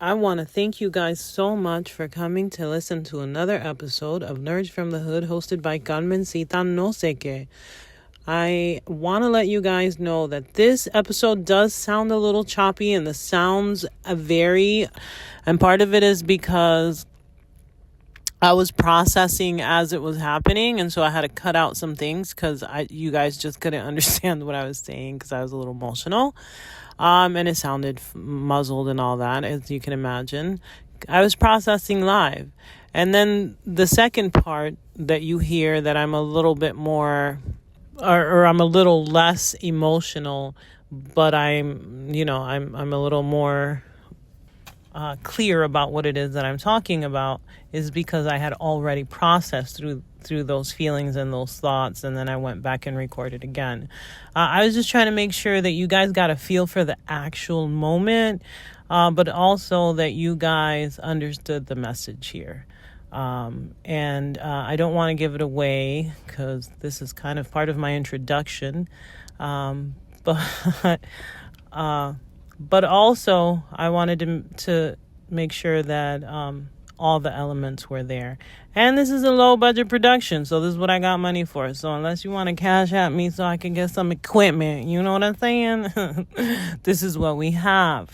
I want to thank you guys so much for coming to listen to another episode of Nerds from the Hood, hosted by Carmz no sé qué. I want to let you guys know that this episode does sound a little choppy and the sounds vary. And part of it is because I was processing as it was happening. And so I had to cut out some things because you guys just couldn't understand what I was saying because I was a little emotional. And it sounded muzzled and all that, as you can imagine. I was processing live. And then the second part that you hear that I'm a little bit more, or I'm a little less emotional, but I'm a little more clear about what it is that I'm talking about, is because I had already processed through those feelings and those thoughts, and then I went back and recorded again. I was just trying to make sure that you guys got a feel for the actual moment, but also that you guys understood the message here. And I don't want to give it away because this is kind of part of my introduction, but also I wanted to make sure that all the elements were there. And this is a low budget production, so this is what I got money for. So unless you want to cash at me so I can get some equipment, you know what I'm saying? This is what we have.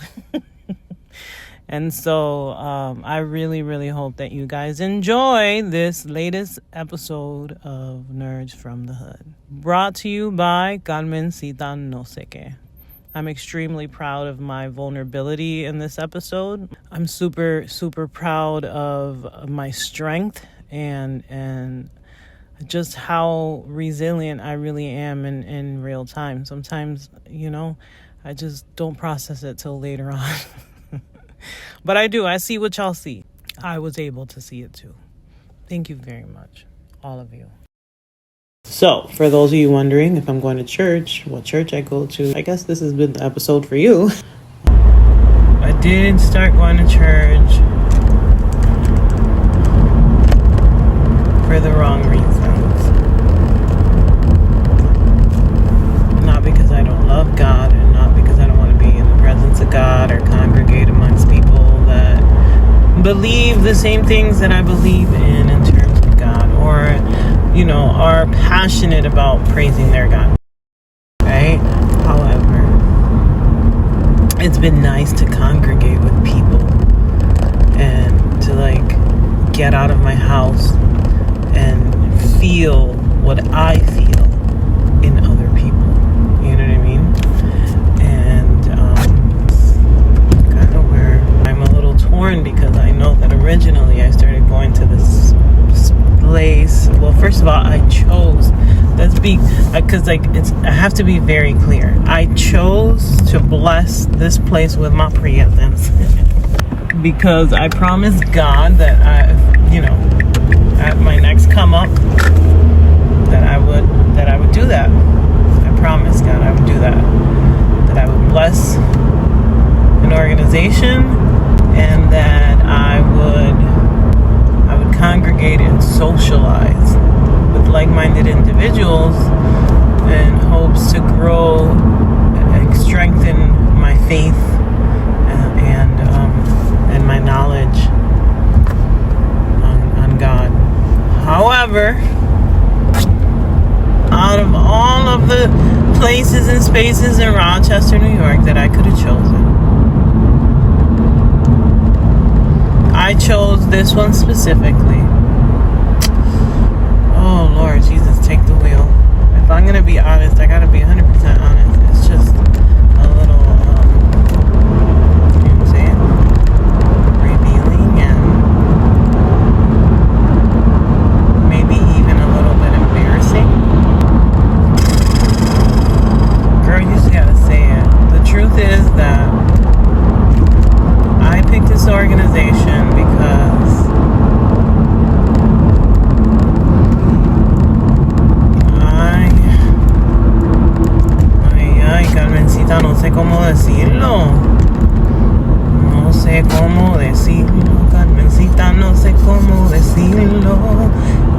And so I really, really hope that you guys enjoy this latest episode of Nerds from the Hood. Brought to you by Carmz no sé qué. I'm extremely proud of my vulnerability in this episode. I'm super, super proud of my strength and just how resilient I really am in real time. Sometimes, I just don't process it till later on. But I do. I see what y'all see. I was able to see it too. Thank you very much, all of you. So, for those of you wondering if I'm going to church, what church I go to, I guess this has been the episode for you. I did start going to church for the wrong reasons. Not because I don't love God, and not because I don't want to be in the presence of God or congregate amongst people that believe the same things that I believe in terms of God, or are passionate about praising their God, right? However, it's been nice to congregate with people and to get out of my house and feel what I feel in other people. You know what I mean? And kind of where I'm a little torn, because I know that originally I started going to this place. Well, first of all, I chose, because I have to be very clear. I chose to bless this place with my presence because I promised God that at my next come up, that I would do that. I promised God I would do that. That I would bless an organization, and that I would congregate and socialize with like-minded individuals in hopes to grow and strengthen my faith and my knowledge on God. However, out of all of the places and spaces in Rochester, New York that I could have chosen, I chose this one specifically. Oh, Lord Jesus, take the wheel. If I'm going to be honest, I got to be 100% honest. It's just a little, you know what I'm saying? Revealing and maybe even a little bit embarrassing. Girl, you just got to say it. The truth is that I picked this organization because Carmencita, no sé cómo decirlo. No sé cómo decirlo. Carmencita, no sé cómo decirlo.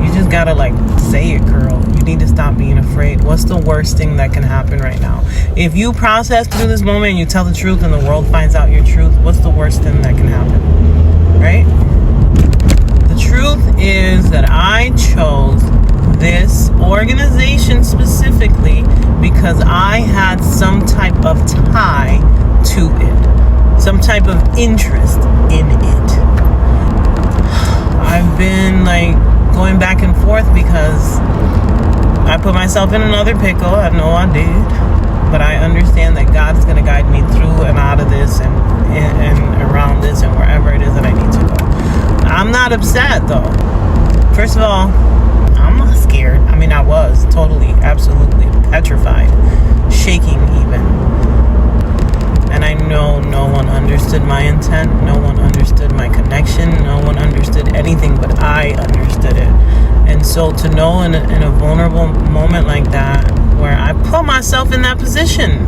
You just gotta say it, girl. You need to stop being afraid. What's the worst thing that can happen right now? If you process through this moment and you tell the truth and the world finds out your truth, what's the worst thing that can happen? organization specifically because I had some type of tie to it, some type of interest in it. I've been like going back and forth because I put myself in another pickle. I know I did, but I understand that God is going to guide me through and out of this and around this and wherever it is that I need to go. I'm not upset though. First of all, I'm not scared. I mean, I was totally, absolutely petrified, shaking even. And I know no one understood my intent. No one understood my connection. No one understood anything, but I understood it. And so to know in a vulnerable moment like that, where I put myself in that position,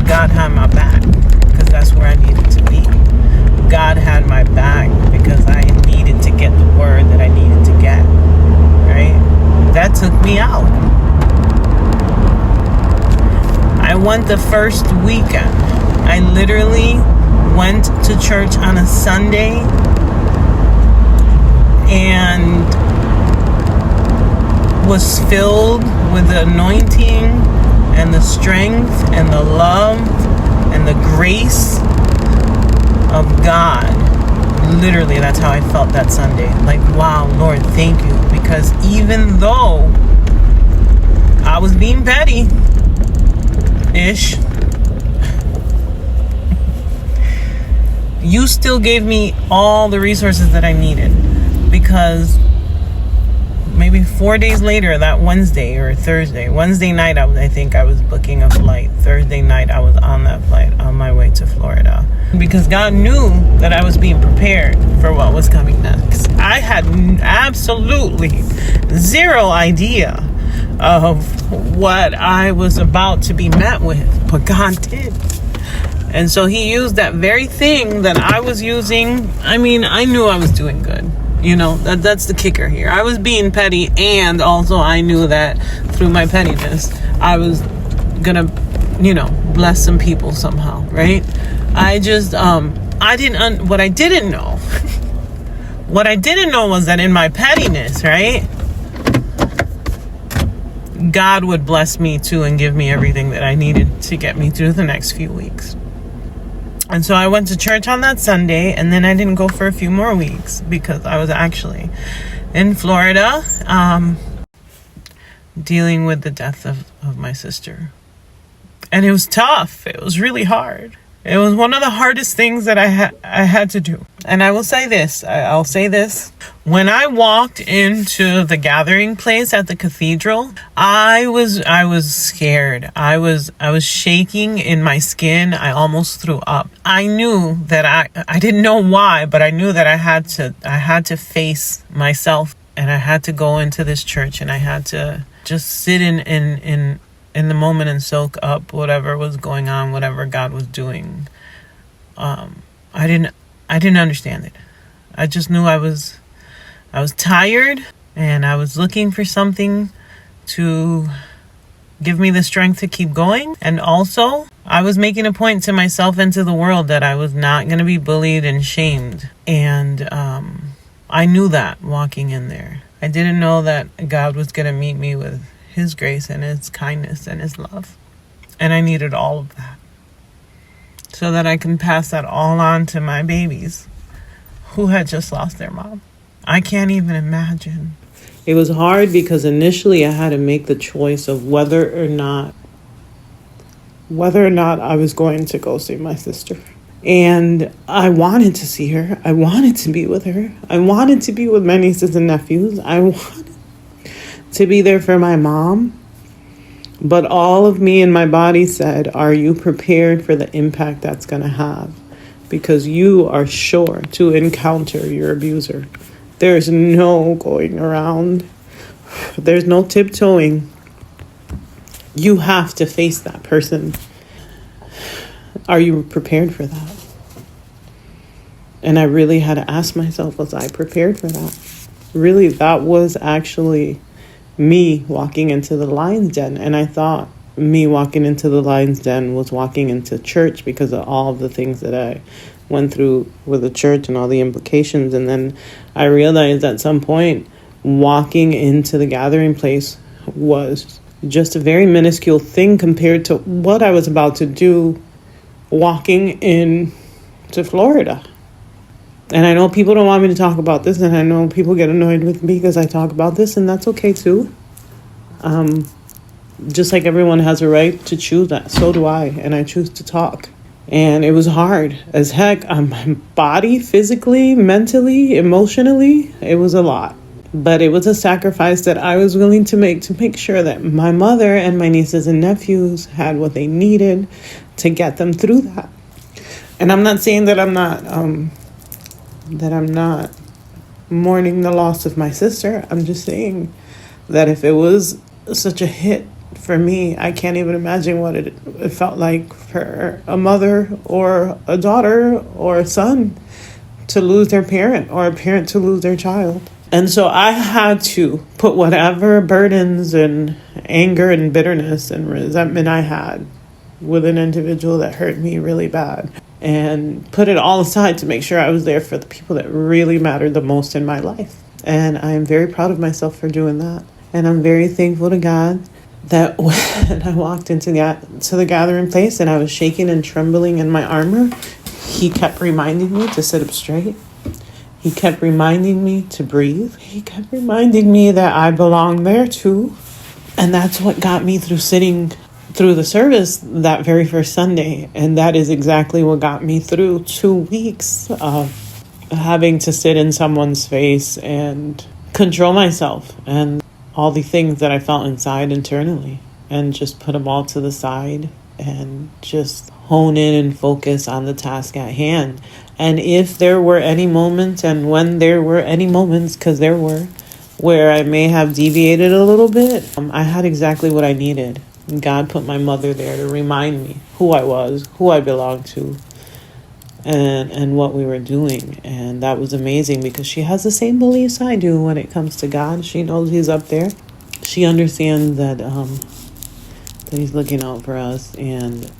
God had my back because that's where I needed to be. God had my back because I needed to get the word that I needed to get, right? That took me out. I went the first weekend. I literally went to church on a Sunday and was filled with the anointing and the strength and the love and the grace of God. Literally, that's how I felt that Sunday. Like, wow, Lord, thank you. Because even though I was being petty-ish, you still gave me all the resources that I needed. Because maybe 4 days later, that Wednesday or Thursday, Wednesday night, I think I was booking a flight. Thursday night, I was on that flight on my way to Florida. Because God knew that I was being prepared for what was coming next. I had absolutely zero idea of what I was about to be met with, but God did. And so he used that very thing that I was using. I mean, I knew I was doing good. You know, that's the kicker here. I was being petty, and also I knew that through my pettiness, I was gonna, bless some people somehow, right? I just, what I didn't know was that in my pettiness, right, God would bless me too and give me everything that I needed to get me through the next few weeks. And so I went to church on that Sunday, and then I didn't go for a few more weeks because I was actually in Florida dealing with the death of my sister. And it was tough. It was really hard. It was one of the hardest things that I had to do. And I will say this. I'll say this. When I walked into the gathering place at the cathedral, I was scared. I was shaking in my skin. I almost threw up. I knew that I didn't know why, but I knew that I had to face myself, and I had to go into this church, and I had to just sit in the moment and soak up whatever was going on, whatever God was doing. I didn't understand it. I just knew I was tired, and I was looking for something to give me the strength to keep going. And also, I was making a point to myself and to the world that I was not going to be bullied and shamed. And I knew that walking in there. I didn't know that God was going to meet me with his grace and his kindness and his love. And I needed all of that so that I can pass that all on to my babies who had just lost their mom. I can't even imagine. It was hard because initially I had to make the choice of whether or not I was going to go see my sister. And I wanted to see her. I wanted to be with her. I wanted to be with my nieces and nephews. I wanted to be there for my mom. But all of me and my body said, are you prepared for the impact that's going to have? Because you are sure to encounter your abuser. There's no going around. There's no tiptoeing. You have to face that person. Are you prepared for that? And I really had to ask myself, was I prepared for that? Really, that was actually me walking into the lion's den. And I thought me walking into the lion's den was walking into church because of all of the things that I went through with the church and all the implications. And then I realized at some point walking into the gathering place was just a very minuscule thing compared to what I was about to do walking in to Florida. And I know people don't want me to talk about this, and I know people get annoyed with me because I talk about this, and that's okay too. Just like everyone has a right to choose that, so do I, and I choose to talk. And it was hard as heck on my body, physically, mentally, emotionally. It was a lot. But it was a sacrifice that I was willing to make sure that my mother and my nieces and nephews had what they needed to get them through that. And I'm not saying that I'm not mourning the loss of my sister. I'm just saying that if it was such a hit for me, I can't even imagine what it felt like for a mother or a daughter or a son to lose their parent, or a parent to lose their child. And so I had to put whatever burdens and anger and bitterness and resentment I had with an individual that hurt me really bad, and put it all aside to make sure I was there for the people that really mattered the most in my life. And I am very proud of myself for doing that. And I'm very thankful to God that when I walked into the gathering place and I was shaking and trembling in my armor, He kept reminding me to sit up straight. He kept reminding me to breathe. He kept reminding me that I belong there too. And that's what got me through sitting through the service that very first Sunday. And that is exactly what got me through 2 weeks of having to sit in someone's face and control myself and all the things that I felt inside internally, and just put them all to the side and just hone in and focus on the task at hand. And if there were any moments, and when there were any moments, because there were, where I may have deviated a little bit, I had exactly what I needed. God put my mother there to remind me who I was, who I belonged to, and what we were doing. And that was amazing because she has the same beliefs I do when it comes to God. She knows He's up there. She understands that He's looking out for us, and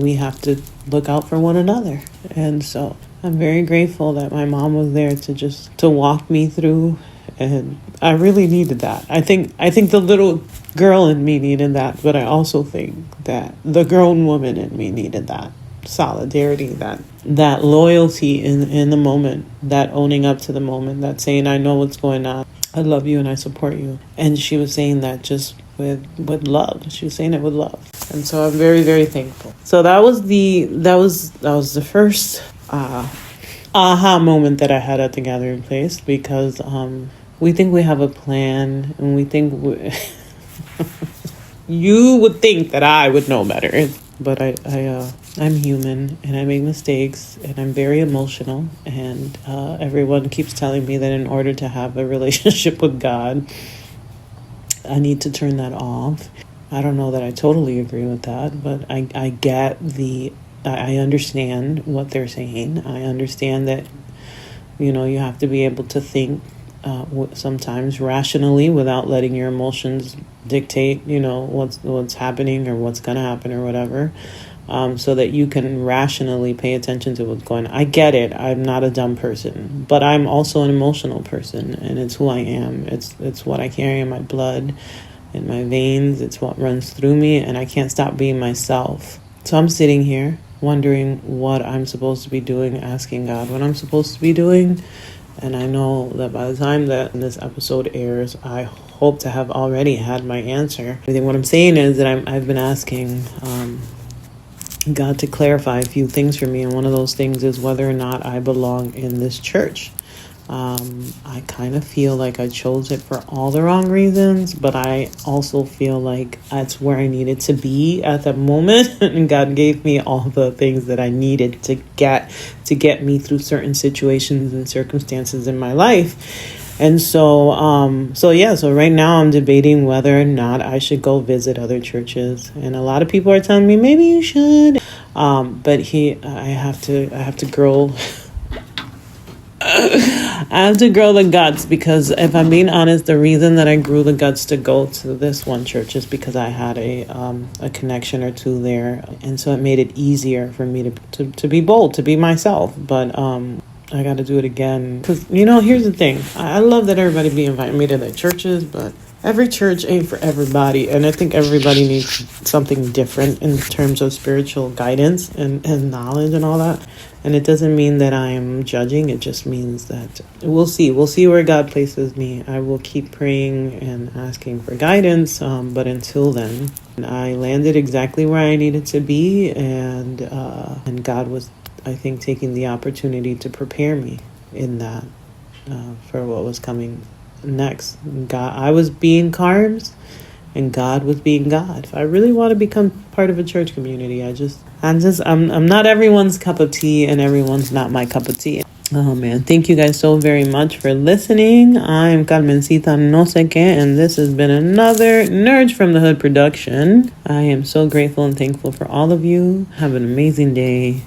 we have to look out for one another. And so I'm very grateful that my mom was there to walk me through, and I really needed that. I think the little girl in me needed that, but I also think that the grown woman in me needed that solidarity, that loyalty in the moment, that owning up to the moment, that saying, I know what's going on, I love you and I support you. And she was saying that just with love. She was saying it with love. And so I'm very, very thankful. So that was the first aha moment that I had at the gathering place, because we think we have a plan, and we think you would think that I would know better, but I'm human and I make mistakes, and I'm very emotional, and everyone keeps telling me that in order to have a relationship with God, I need to turn that off. I don't know that I totally agree with that, but I understand what they're saying. I understand that, you have to be able to think sometimes rationally without letting your emotions dictate, what's happening or what's going to happen or whatever, so that you can rationally pay attention to what's going on. I get it. I'm not a dumb person, but I'm also an emotional person, and it's who I am. It's what I carry in my blood, in my veins. It's what runs through me, and I can't stop being myself. So I'm sitting here wondering what I'm supposed to be doing, asking God what I'm supposed to be doing. And I know that by the time that this episode airs, I hope to have already had my answer. I think what I'm saying is that I've been asking God to clarify a few things for me. And one of those things is whether or not I belong in this church. I kind of feel like I chose it for all the wrong reasons, but I also feel like that's where I needed to be at the moment. And God gave me all the things that I needed to get me through certain situations and circumstances in my life. And so right now I'm debating whether or not I should go visit other churches. And a lot of people are telling me maybe you should. But I have to grow I have to grow the guts, because if I'm being honest, the reason that I grew the guts to go to this one church is because I had a connection or two there, and so it made it easier for me to be bold, to be myself. But I got to do it again. Because, here's the thing. I love that everybody be inviting me to their churches, but every church ain't for everybody. And I think everybody needs something different in terms of spiritual guidance and knowledge and all that. And it doesn't mean that I am judging. It just means that we'll see. We'll see where God places me. I will keep praying and asking for guidance. But until then, I landed exactly where I needed to be. And God was, I think, taking the opportunity to prepare me in that for what was coming next. I was being Carmz, and God was being God. If I really want to become part of a church community, I'm not everyone's cup of tea, and everyone's not my cup of tea. Oh man, thank you guys so very much for listening. I'm Carmencita No Sé Qué, and this has been another Nerds from the Hood production. I am so grateful and thankful for all of you. Have an amazing day.